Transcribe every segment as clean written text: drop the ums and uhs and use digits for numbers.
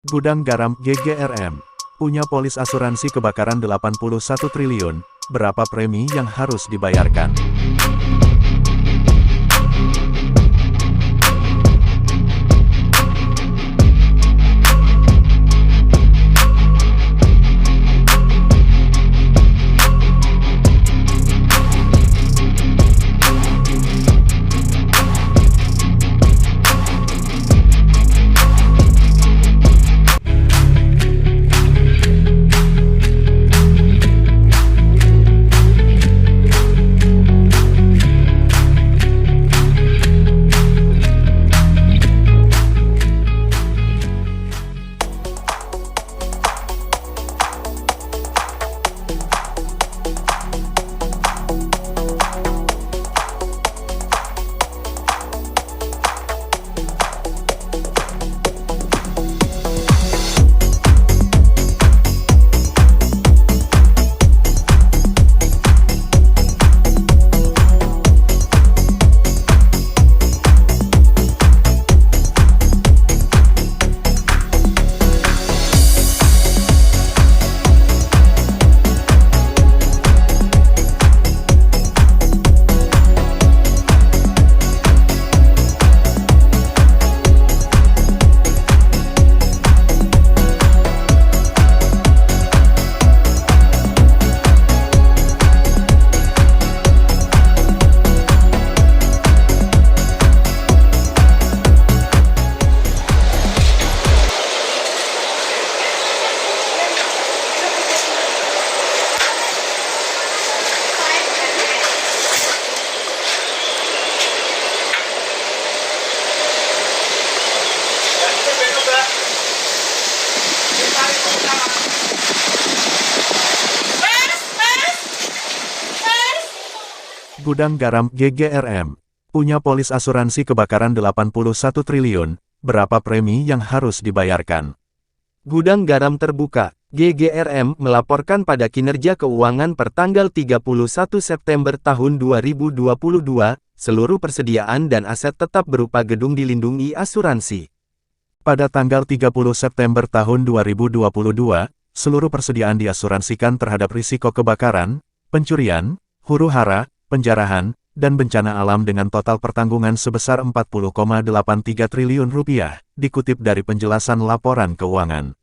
Gudang Garam GGRM punya polis asuransi kebakaran 81 triliun, berapa premi yang harus dibayarkan? Gudang Garam GGRM punya polis asuransi kebakaran 81 triliun, berapa premi yang harus dibayarkan? Gudang Garam Terbuka, GGRM melaporkan pada kinerja keuangan pertanggal 31 September tahun 2022, seluruh persediaan dan aset tetap berupa gedung dilindungi asuransi. Pada tanggal 30 September tahun 2022, seluruh persediaan diasuransikan terhadap risiko kebakaran, pencurian, huru-hara, penjarahan, dan bencana alam dengan total pertanggungan sebesar 40,83 triliun rupiah, dikutip dari penjelasan laporan keuangan.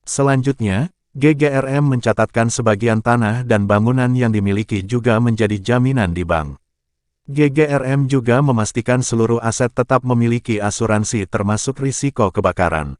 Selanjutnya, GGRM mencatatkan sebagian tanah dan bangunan yang dimiliki juga menjadi jaminan di bank. GGRM juga memastikan seluruh aset tetap memiliki asuransi termasuk risiko kebakaran.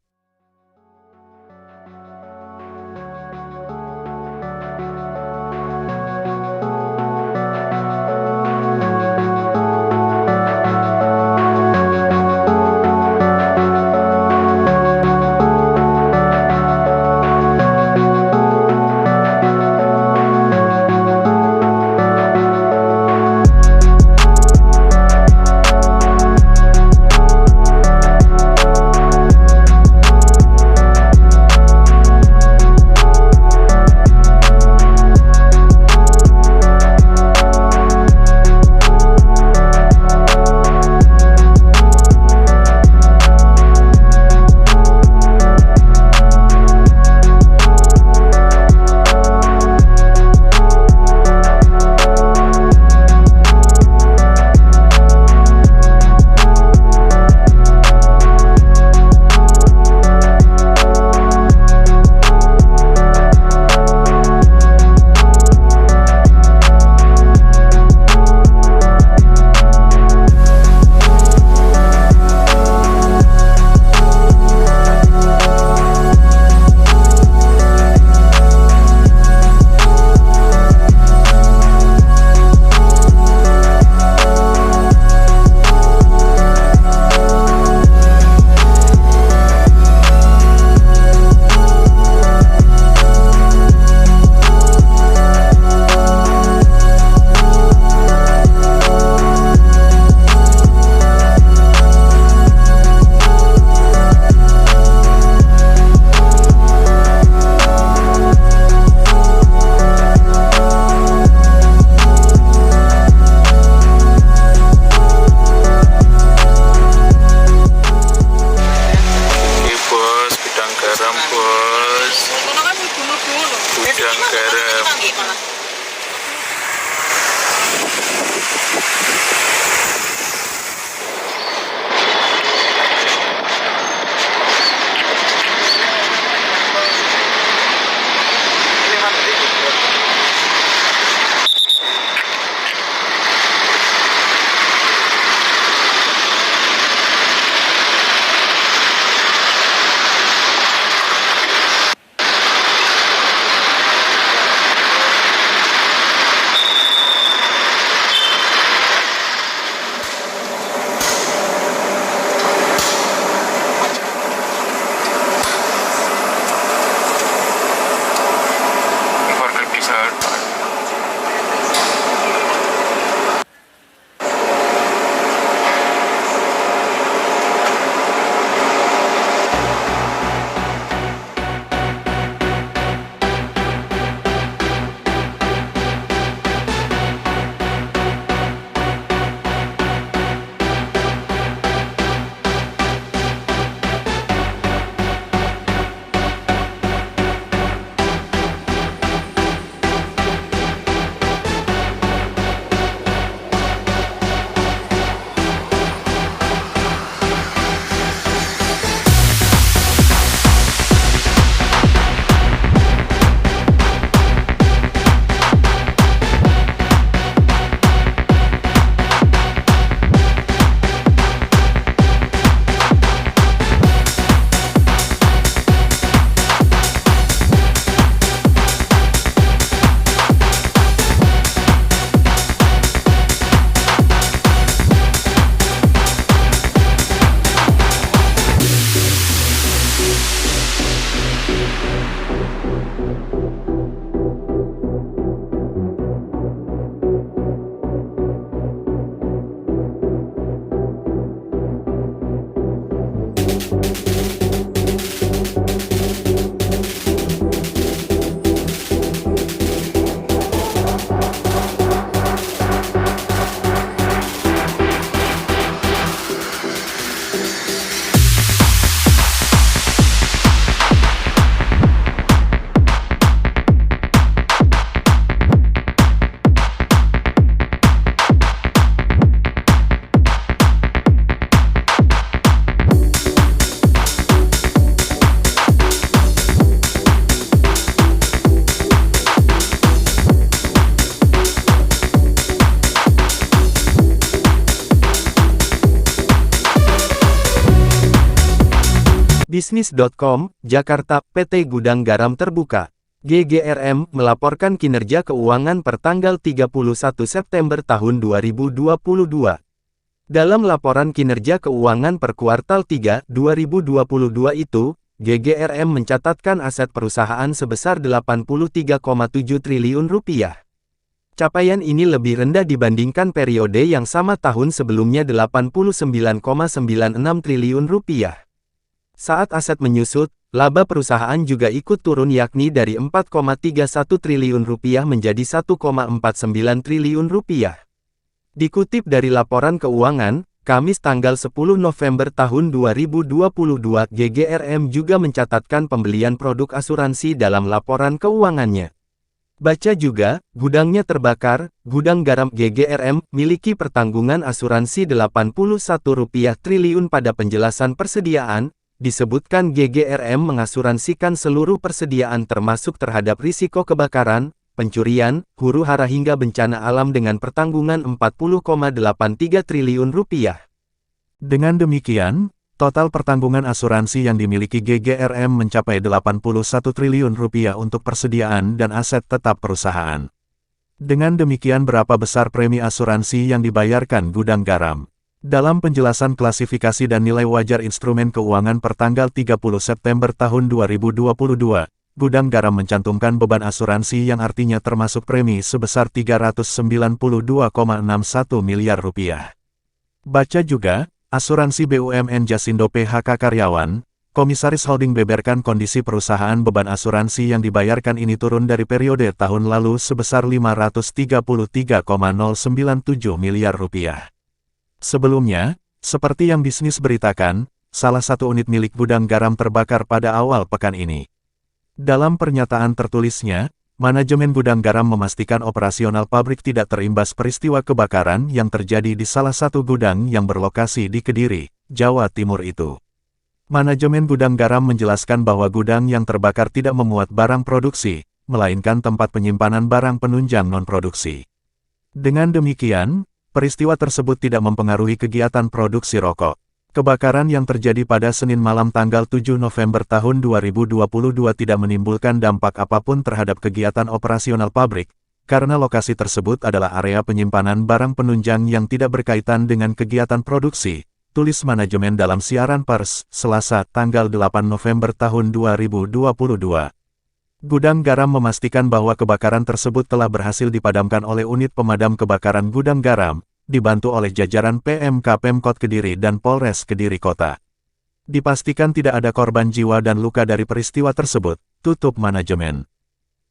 garam, bos. Kono kan mlebu-mlebu lho. Gudang garam. Keluarga bisa. Bisnis.com, Jakarta, PT Gudang Garam Terbuka. GGRM melaporkan kinerja keuangan per tanggal 31 September tahun 2022. Dalam laporan kinerja keuangan per kuartal 3 2022 itu, GGRM mencatatkan aset perusahaan sebesar Rp83,7 triliun. Capaian ini lebih rendah dibandingkan periode yang sama tahun sebelumnya Rp89,96 triliun. Saat aset menyusut, laba perusahaan juga ikut turun yakni dari Rp4,31 triliun menjadi Rp1,49 triliun. Dikutip dari laporan keuangan, Kamis tanggal 10 November tahun 2022 GGRM juga mencatatkan pembelian produk asuransi dalam laporan keuangannya. Baca juga, gudangnya terbakar, gudang garam GGRM miliki pertanggungan asuransi Rp81 triliun pada penjelasan persediaan. Disebutkan GGRM mengasuransikan seluruh persediaan termasuk terhadap risiko kebakaran, pencurian, huru-hara hingga bencana alam dengan pertanggungan Rp40,83 triliun. Dengan demikian, total pertanggungan asuransi yang dimiliki GGRM mencapai Rp81 triliun untuk persediaan dan aset tetap perusahaan. Dengan demikian berapa besar premi asuransi yang dibayarkan gudang garam? Dalam penjelasan klasifikasi dan nilai wajar instrumen keuangan per tanggal 30 September tahun 2022, Gudang Garam mencantumkan beban asuransi yang artinya termasuk premi sebesar Rp392,61 miliar. Baca juga, asuransi BUMN Jasindo PHK Karyawan, Komisaris Holding beberkan kondisi perusahaan beban asuransi yang dibayarkan ini turun dari periode tahun lalu sebesar Rp533,097 miliar. Sebelumnya, seperti yang bisnis beritakan, salah satu unit milik gudang garam terbakar pada awal pekan ini. Dalam pernyataan tertulisnya, manajemen gudang garam memastikan operasional pabrik tidak terimbas peristiwa kebakaran yang terjadi di salah satu gudang yang berlokasi di Kediri, Jawa Timur itu. Manajemen gudang garam menjelaskan bahwa gudang yang terbakar tidak memuat barang produksi, melainkan tempat penyimpanan barang penunjang non-produksi. Dengan demikian, peristiwa tersebut tidak mempengaruhi kegiatan produksi rokok. Kebakaran yang terjadi pada Senin malam tanggal 7 November tahun 2022 tidak menimbulkan dampak apapun terhadap kegiatan operasional pabrik, karena lokasi tersebut adalah area penyimpanan barang penunjang yang tidak berkaitan dengan kegiatan produksi, tulis manajemen dalam siaran pers, Selasa, tanggal 8 November tahun 2022. Gudang garam memastikan bahwa kebakaran tersebut telah berhasil dipadamkan oleh unit pemadam kebakaran gudang garam, dibantu oleh jajaran PMK Pemkot Kediri dan Polres Kediri Kota. Dipastikan tidak ada korban jiwa dan luka dari peristiwa tersebut, tutup manajemen.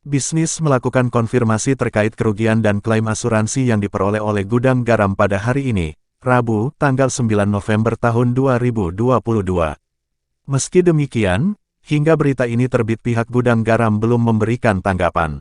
Bisnis melakukan konfirmasi terkait kerugian dan klaim asuransi yang diperoleh oleh gudang garam pada hari ini, Rabu, tanggal 9 November tahun 2022. Meski demikian, hingga berita ini terbit pihak gudang garam belum memberikan tanggapan.